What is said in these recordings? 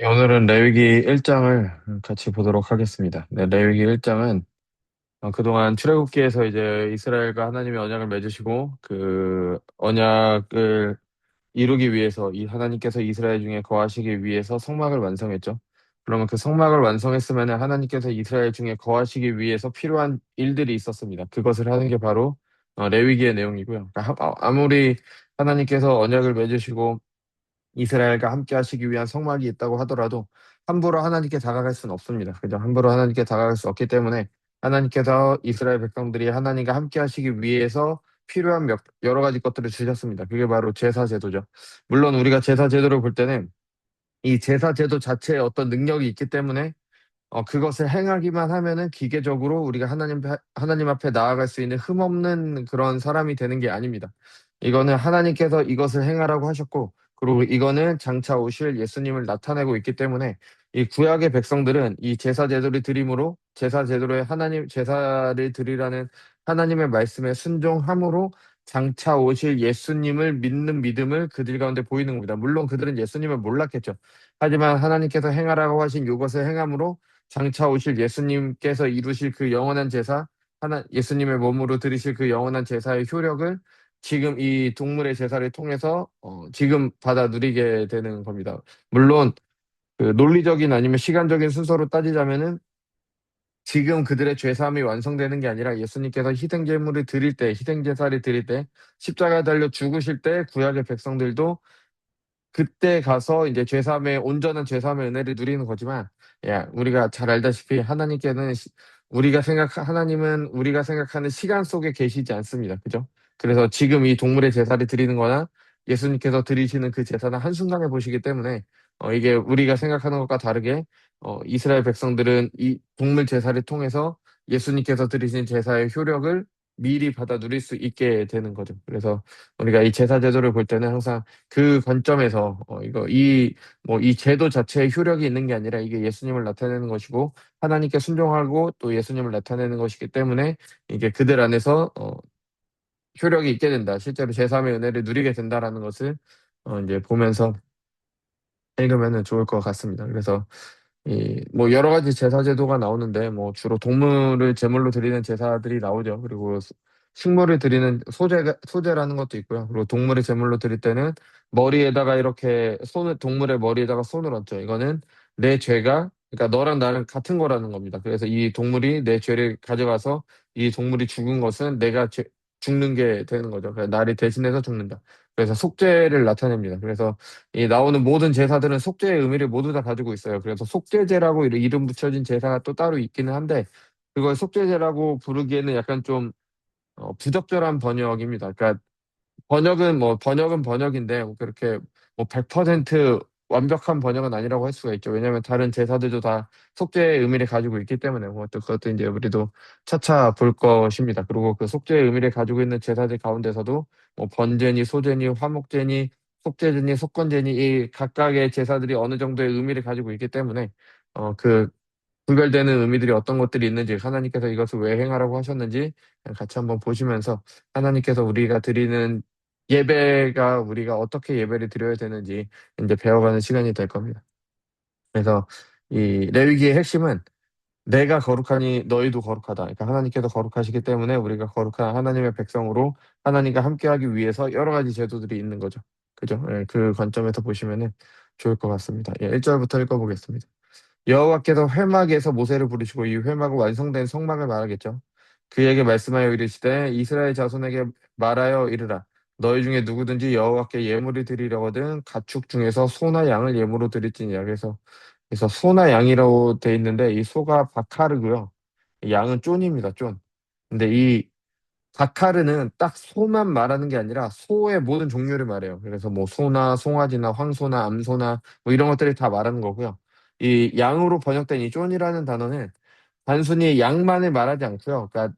오늘은 레위기 1장을 같이 보도록 하겠습니다. 네, 레위기 1장은 그동안 출애굽기에서 이제 이스라엘과 하나님의 언약을 맺으시고 그 언약을 이루기 위해서 이 하나님께서 이스라엘 중에 거하시기 위해서 성막을 완성했죠. 그러면 그 성막을 완성했으면 하나님께서 이스라엘 중에 거하시기 위해서 필요한 일들이 있었습니다. 그것을 하는 게 바로 레위기의 내용이고요. 그러니까 아무리 하나님께서 언약을 맺으시고 이스라엘과 함께 하시기 위한 성막이 있다고 하더라도 함부로 하나님께 다가갈 수는 없습니다. 그죠? 함부로 하나님께 다가갈 수 없기 때문에 하나님께서 이스라엘 백성들이 하나님과 함께 하시기 위해서 필요한 여러 가지 것들을 주셨습니다. 그게 바로 제사 제도죠. 물론 우리가 제사 제도를 볼 때는 이 제사 제도 자체에 어떤 능력이 있기 때문에 그것을 행하기만 하면은 기계적으로 우리가 하나님 앞에 나아갈 수 있는 흠없는 그런 사람이 되는 게 아닙니다. 이거는 하나님께서 이것을 행하라고 하셨고, 그리고 이거는 장차 오실 예수님을 나타내고 있기 때문에 이 구약의 백성들은 이 제사 제도를 드림으로 제사 제도로의 제사를 드리라는 하나님의 말씀에 순종함으로 장차 오실 예수님을 믿는 믿음을 그들 가운데 보이는 겁니다. 물론 그들은 예수님을 몰랐겠죠. 하지만 하나님께서 행하라고 하신 이것을 행함으로 장차 오실 예수님께서 이루실 그 영원한 제사, 예수님의 몸으로 드리실 그 영원한 제사의 효력을 지금 이 동물의 제사를 통해서 지금 받아 누리게 되는 겁니다. 물론 그 논리적인 아니면 시간적인 순서로 따지자면은 지금 그들의 죄사함이 완성되는 게 아니라 예수님께서 희생 제사를 드릴 때 십자가에 달려 죽으실 때 구약의 백성들도 그때 가서 이제 온전한 죄사함의 은혜를 누리는 거지만, 야, 우리가 잘 알다시피 하나님은 우리가 생각하는 시간 속에 계시지 않습니다. 그죠? 그래서 지금 이 동물의 제사를 드리는 거나 예수님께서 드리시는 그 제사는 한순간에 보시기 때문에, 이게 우리가 생각하는 것과 다르게, 이스라엘 백성들은 이 동물 제사를 통해서 예수님께서 드리신 제사의 효력을 미리 받아 누릴 수 있게 되는 거죠. 그래서 우리가 이 제사 제도를 볼 때는 항상 그 관점에서 이 제도 자체에 효력이 있는 게 아니라 이게 예수님을 나타내는 것이고 하나님께 순종하고 또 예수님을 나타내는 것이기 때문에 이게 그들 안에서 효력이 있게 된다. 실제로 제3의 은혜를 누리게 된다라는 것을 이제 보면서 읽으면은 좋을 것 같습니다. 그래서 뭐 여러 가지 제사 제도가 나오는데 뭐 주로 동물을 제물로 드리는 제사들이 나오죠. 그리고 식물을 드리는 소제라는 것도 있고요. 그리고 동물을 제물로 드릴 때는 머리에다가 이렇게 동물의 머리에다가 손을 얹죠. 이거는 내 죄가 그러니까 너랑 나랑 같은 거라는 겁니다. 그래서 이 동물이 내 죄를 가져가서 이 동물이 죽은 것은 죽는 게 되는 거죠. 그래서 나를 대신해서 죽는다. 그래서 속죄를 나타냅니다. 그래서 이 나오는 모든 제사들은 속죄의 의미를 모두 다 가지고 있어요. 그래서 속죄제라고 이름 붙여진 제사가 또 따로 있기는 한데 그걸 속죄제라고 부르기에는 약간 좀 부적절한 번역입니다. 그러니까 번역은 번역인데 뭐 그렇게 뭐 100% 완벽한 번역은 아니라고 할 수가 있죠. 왜냐하면 다른 제사들도 다 속죄의 의미를 가지고 있기 때문에 뭐 또 그것도 이제 우리도 차차 볼 것입니다. 그리고 그 속죄의 의미를 가지고 있는 제사들 가운데서도 뭐 번제니 소제니 화목제니 속죄제니 속건제니 이 각각의 제사들이 어느 정도의 의미를 가지고 있기 때문에 그 구별되는 의미들이 어떤 것들이 있는지 하나님께서 이것을 왜 행하라고 하셨는지 같이 한번 보시면서 하나님께서 우리가 드리는 예배가 우리가 어떻게 예배를 드려야 되는지 이제 배워가는 시간이 될 겁니다. 그래서 이 레위기의 핵심은 내가 거룩하니 너희도 거룩하다. 그러니까 하나님께서 거룩하시기 때문에 우리가 거룩한 하나님의 백성으로 하나님과 함께하기 위해서 여러 가지 제도들이 있는 거죠. 그죠? 예, 그 관점에서 보시면은 좋을 것 같습니다. 예, 1절부터 읽어보겠습니다. 여호와께서 회막에서 모세를 부르시고 이 회막은 완성된 성막을 말하겠죠. 그에게 말씀하여 이르시되 이스라엘 자손에게 말하여 이르라. 너희 중에 누구든지 여호와께 예물을 드리려거든 가축 중에서 소나 양을 예물로 드릴지니라. 그래서 소나 양이라고 돼 있는데 이 소가 바카르고요. 양은 쫀입니다. 쫀. 근데 이 바카르는 딱 소만 말하는 게 아니라 소의 모든 종류를 말해요. 그래서 뭐 소나 송아지나 황소나 암소나 뭐 이런 것들이 다 말하는 거고요. 이 양으로 번역된 이 쫀이라는 단어는 단순히 양만을 말하지 않고요. 그러니까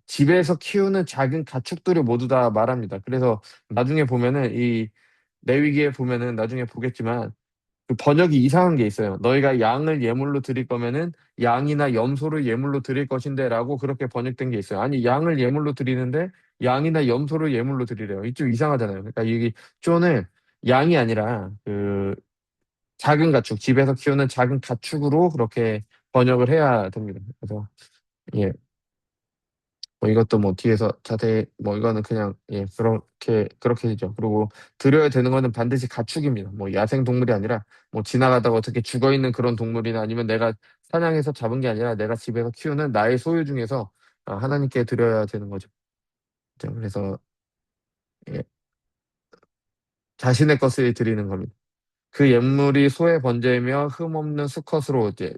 집에서 키우는 작은 가축들을 모두 다 말합니다. 그래서 나중에 보면은 이 레위기에 보면은 나중에 보겠지만 그 번역이 이상한 게 있어요. 너희가 양을 예물로 드릴 거면은 양이나 염소를 예물로 드릴 것인데라고 그렇게 번역된 게 있어요. 아니 양을 예물로 드리는데 양이나 염소를 예물로 드리래요. 이좀 이상하잖아요. 그러니까 이게 쪼는 양이 아니라 그 작은 가축, 집에서 키우는 작은 가축으로 그렇게 번역을 해야 됩니다. 그래서 예, 뭐 이것도 뭐 뒤에서 자세히 뭐 이거는 그냥 예, 그렇게 되죠. 그리고 드려야 되는 거는 반드시 가축입니다. 뭐 야생 동물이 아니라 뭐 지나가다가 어떻게 죽어 있는 그런 동물이나 아니면 내가 사냥해서 잡은 게 아니라 내가 집에서 키우는 나의 소유 중에서 하나님께 드려야 되는 거죠. 그래서 예, 자신의 것을 드리는 겁니다. 그 예물이 소의 번제이며 흠없는 수컷으로 이제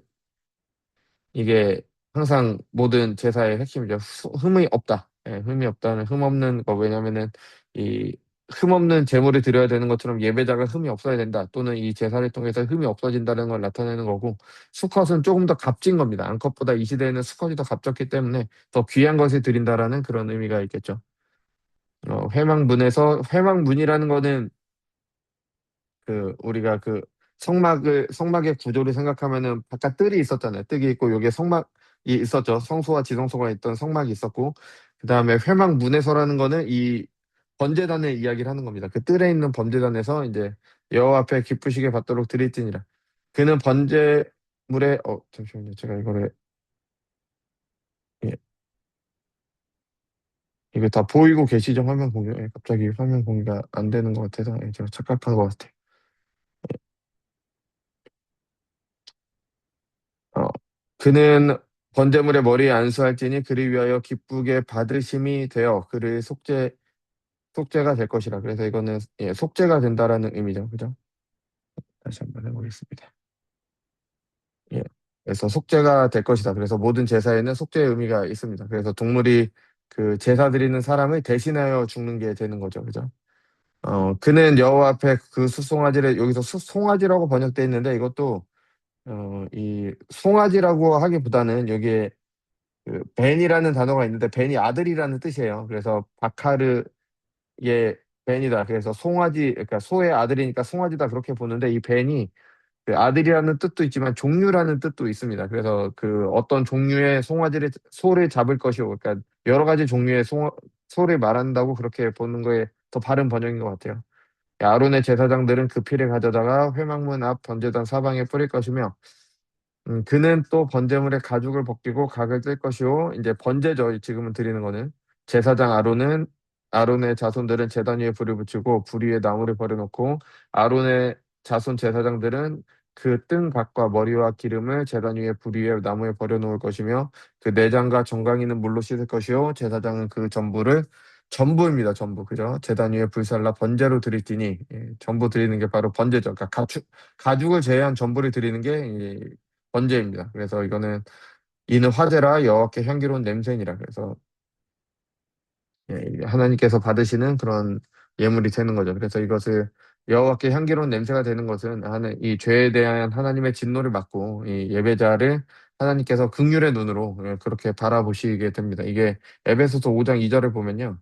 이게 항상 모든 제사의 핵심이죠. 흠이 없다. 예, 흠이 없다는 흠 없는 거 왜냐면은 이 흠 없는 제물을 드려야 되는 것처럼 예배자가 흠이 없어야 된다. 또는 이 제사를 통해서 흠이 없어진다는 걸 나타내는 거고 수컷은 조금 더 값진 겁니다. 암컷보다 이 시대에는 수컷이 더 값졌기 때문에 더 귀한 것을 드린다라는 그런 의미가 있겠죠. 회막문이라는 거는 우리가 성막의 구조를 생각하면은 바깥 뜰이 있었잖아요. 뜰이 있고 여기에 성막이 있었죠. 성소와 지성소가 있던 성막이 있었고 그다음에 회막 문에서라는 거는 이 번제단의 이야기를 하는 겁니다. 그 뜰에 있는 번제단에서 이제 여호와 앞에 기쁘시게 받도록 드릴지니라. 그는 번제물에 잠시만요. 제가 이거를 예, 이게 다 보이고 계시죠? 화면 공유. 예, 갑자기 화면 공유가 안 되는 것 같아서 예, 제가 착각한 것 같아요. 어, 그는 번제물의 머리에 안수할지니 그를 위하여 기쁘게 받으심이 되어 그를 속죄가 될 것이라. 그래서 이거는 예, 속죄가 된다라는 의미죠. 그죠? 다시 한번 해보겠습니다. 예. 그래서 속죄가 될 것이다. 그래서 모든 제사에는 속죄의 의미가 있습니다. 그래서 동물이 그 제사 드리는 사람을 대신하여 죽는 게 되는 거죠. 그죠? 그는 여호와 앞에 그 수송아지를 여기서 수송아지라고 번역돼 있는데 이것도 이 송아지라고 하기보다는 여기에 벤이라는 단어가 있는데 벤이 아들이라는 뜻이에요. 그래서 바카르의 벤이다. 그래서 송아지, 그러니까 소의 아들이니까 송아지다 그렇게 보는데 이 벤이 그 아들이라는 뜻도 있지만 종류라는 뜻도 있습니다. 그래서 그 어떤 종류의 소를 잡을 것이고, 그러니까 여러 가지 종류의 소를 말한다고 그렇게 보는 거에 더 바른 번역인 것 같아요. 아론의 제사장들은 그 피를 가져다가 회막문 앞 번제단 사방에 뿌릴 것이며 그는 또 번제물의 가죽을 벗기고 각을 뜰 것이요. 이제 번제죠. 지금은 드리는 거는. 제사장 아론의 자손들은 제단 위에 불을 붙이고 불 위에 나무를 버려놓고 아론의 자손 제사장들은 그 뜬 각과 머리와 기름을 제단 위에 불 위에 나무에 버려놓을 것이며 그 내장과 정강이는 물로 씻을 것이요. 제사장은 그 전부입니다. 전부. 그죠? 제단 위에 불살라 번제로 드릴지니 전부 드리는 게 바로 번제죠. 그러니까 가죽을 제외한 전부를 드리는 게 번제입니다. 그래서 이는 화제라 여호와께 향기로운 냄새니라. 그래서 이게 하나님께서 받으시는 그런 예물이 되는 거죠. 그래서 이것을 여호와께 향기로운 냄새가 되는 것은 이 죄에 대한 하나님의 진노를 막고 이 예배자를 하나님께서 긍휼의 눈으로 그렇게 바라보시게 됩니다. 이게 에베소서 5장 2절을 보면요.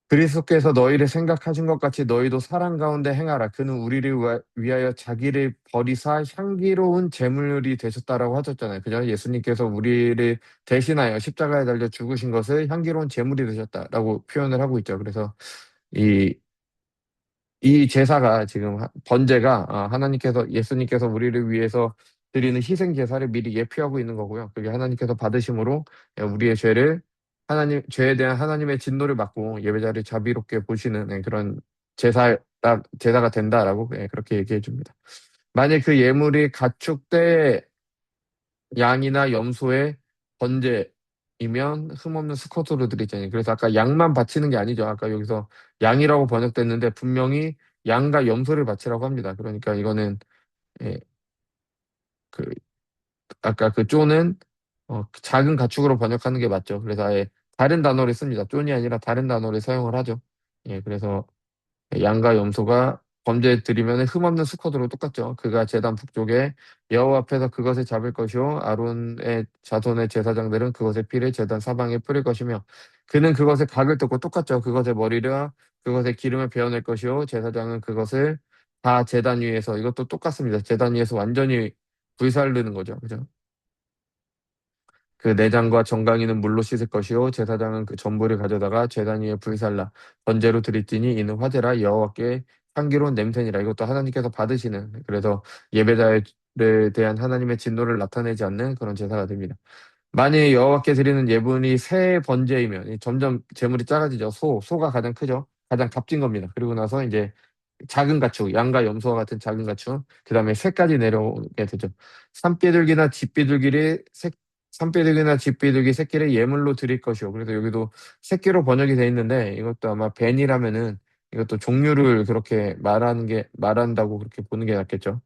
그리스도께서 너희를 생각하신 것 같이 너희도 사랑 가운데 행하라. 그는 우리를 위하여 자기를 버리사 향기로운 제물이 되셨다라고 하셨잖아요. 그죠? 예수님께서 우리를 대신하여 십자가에 달려 죽으신 것을 향기로운 제물이 되셨다라고 표현을 하고 있죠. 그래서 이 이 제사가 지금 번제가 하나님께서 예수님께서 우리를 위해서 드리는 희생 제사를 미리 예표하고 있는 거고요. 그게 하나님께서 받으심으로 우리의 죄에 대한 하나님의 진노를 막고 예배자를 자비롭게 보시는 그런 제사가 된다라고 그렇게 얘기해 줍니다. 만약 그 예물이 가축대 양이나 염소의 번제이면 흠없는 수컷으로 드리자니. 그래서 아까 양만 바치는 게 아니죠. 아까 여기서 양이라고 번역됐는데 분명히 양과 염소를 바치라고 합니다. 그러니까 이거는 예, 그 아까 그 쪼는 작은 가축으로 번역하는 게 맞죠. 그래서 아예 다른 단어를 씁니다. 쫀이 아니라 다른 단어를 사용을 하죠. 예, 그래서 양과 염소가 범죄에 들이면 흠없는 수컷으로 똑같죠. 그가 제단 북쪽에 여호와 앞에서 그것을 잡을 것이요 아론의 자손의 제사장들은 그것의 피를 제단 사방에 뿌릴 것이며 그는 그것의 각을 뜯고 똑같죠. 그것의 머리를 그것의 기름을 베어낼 것이요 제사장은 그것을 다 제단 위에서 이것도 똑같습니다. 제단 위에서 완전히 불살르는 거죠. 그죠? 그 내장과 정강이는 물로 씻을 것이요 제사장은 그 전부를 가져다가 제단 위에 불살라 번제로 드릴지니 이는 화제라 여호와께 향기로운 냄새니라. 이것도 하나님께서 받으시는, 그래서 예배자에 대한 하나님의 진노를 나타내지 않는 그런 제사가 됩니다. 만일 여호와께 드리는 예물이 새 번제이면 점점 제물이 작아지죠. 소가 가장 크죠. 가장 값진 겁니다. 그리고 나서 이제 작은 가축, 양과 염소와 같은 작은 가축, 그 다음에 새까지 내려오게 되죠. 산비둘기나 집비둘기를 산비둘기나 집비둘기 새끼를 예물로 드릴 것이요. 그래서 여기도 새끼로 번역이 돼 있는데 이것도 아마 벤이라면은 이것도 종류를 그렇게 말한다고 그렇게 보는 게 낫겠죠.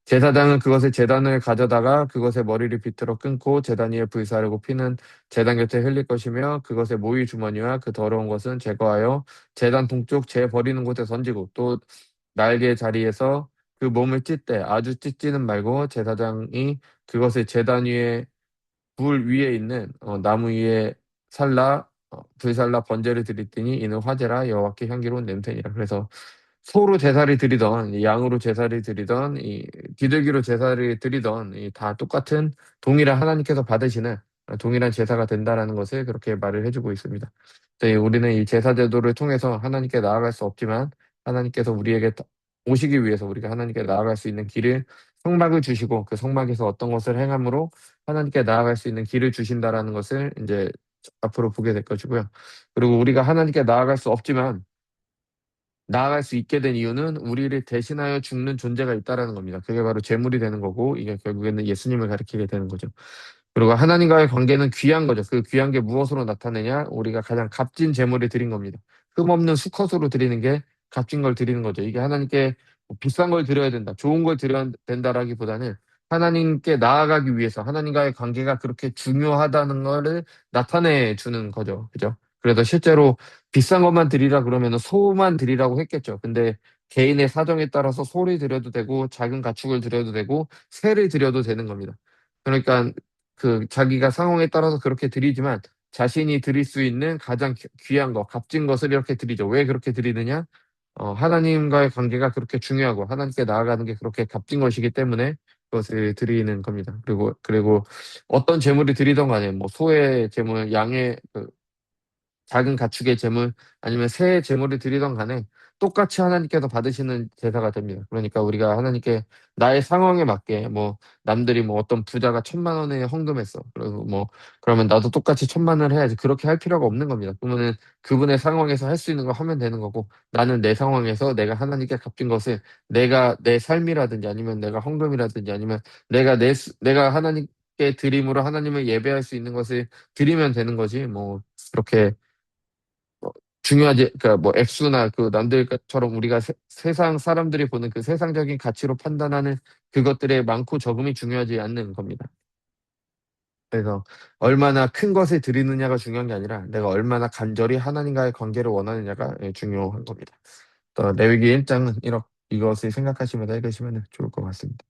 제사장은 그것의 제단을 가져다가 그것의 머리를 비틀어 끊고 제단 위에 불사르고 피는 제단 곁에 흘릴 것이며 그것의 모이 주머니와 그 더러운 것은 제거하여 제단 동쪽 재 버리는 곳에 던지고 또 날개 자리에서 그 몸을 찢되 아주 찢지는 말고 제사장이 그것을 제단 위에 불 위에 있는 나무 위에 불살라 번제를 드리더니 이는 화제라 여호와께 향기로운 냄새니라. 그래서 소로 제사를 드리던 양으로 제사를 드리던 이 비둘기로 제사를 드리던 이 다 똑같은 동일한 하나님께서 받으시는 동일한 제사가 된다라는 것을 그렇게 말을 해주고 있습니다. 우리는 이 제사 제도를 통해서 하나님께 나아갈 수 없지만 하나님께서 우리에게 오시기 위해서 우리가 하나님께 나아갈 수 있는 길을 성막을 주시고 그 성막에서 어떤 것을 행함으로 하나님께 나아갈 수 있는 길을 주신다라는 것을 이제 앞으로 보게 될 것이고요. 그리고 우리가 하나님께 나아갈 수 없지만 나아갈 수 있게 된 이유는 우리를 대신하여 죽는 존재가 있다라는 겁니다. 그게 바로 제물이 되는 거고 이게 결국에는 예수님을 가리키게 되는 거죠. 그리고 하나님과의 관계는 귀한 거죠. 그 귀한 게 무엇으로 나타내냐? 우리가 가장 값진 제물을 드린 겁니다. 흠없는 수컷으로 드리는 게 값진 걸 드리는 거죠. 이게 하나님께 뭐 비싼 걸 드려야 된다, 좋은 걸 드려야 된다라기보다는 하나님께 나아가기 위해서 하나님과의 관계가 그렇게 중요하다는 거를 나타내 주는 거죠. 그죠? 그래서 실제로 비싼 것만 드리라 그러면 소만 드리라고 했겠죠. 근데 개인의 사정에 따라서 소를 드려도 되고 작은 가축을 드려도 되고 새를 드려도 되는 겁니다. 그러니까 그 자기가 상황에 따라서 그렇게 드리지만 자신이 드릴 수 있는 가장 귀한 것, 값진 것을 이렇게 드리죠. 왜 그렇게 드리느냐? 하나님과의 관계가 그렇게 중요하고 하나님께 나아가는 게 그렇게 값진 것이기 때문에 그것을 드리는 겁니다. 그리고 어떤 제물을 드리던 간에 뭐 소의 제물, 양의 작은 가축의 제물 아니면 새의 제물을 드리던 간에 똑같이 하나님께서 받으시는 제사가 됩니다. 그러니까 우리가 하나님께 나의 상황에 맞게 뭐 남들이 뭐 어떤 부자가 1,000만 원에 헌금했어. 그리고 뭐 그러면 나도 똑같이 1,000만 원을 해야지. 그렇게 할 필요가 없는 겁니다. 그러면은 그분의 상황에서 할 수 있는 거 하면 되는 거고 나는 내 상황에서 내가 하나님께 갚은 것을 내가 내 삶이라든지 아니면 내가 헌금이라든지 아니면 내가 하나님께 드림으로 하나님을 예배할 수 있는 것을 드리면 되는 거지. 뭐 그렇게 중요하지, 그러니까 뭐 액수나 그 남들처럼 우리가 세상 사람들이 보는 그 세상적인 가치로 판단하는 그것들의 많고 적음이 중요하지 않는 겁니다. 그래서 얼마나 큰 것을 드리느냐가 중요한 게 아니라 내가 얼마나 간절히 하나님과의 관계를 원하느냐가 중요한 겁니다. 또 레위기 1장은 이것을 생각하시면서 읽으시면 좋을 것 같습니다.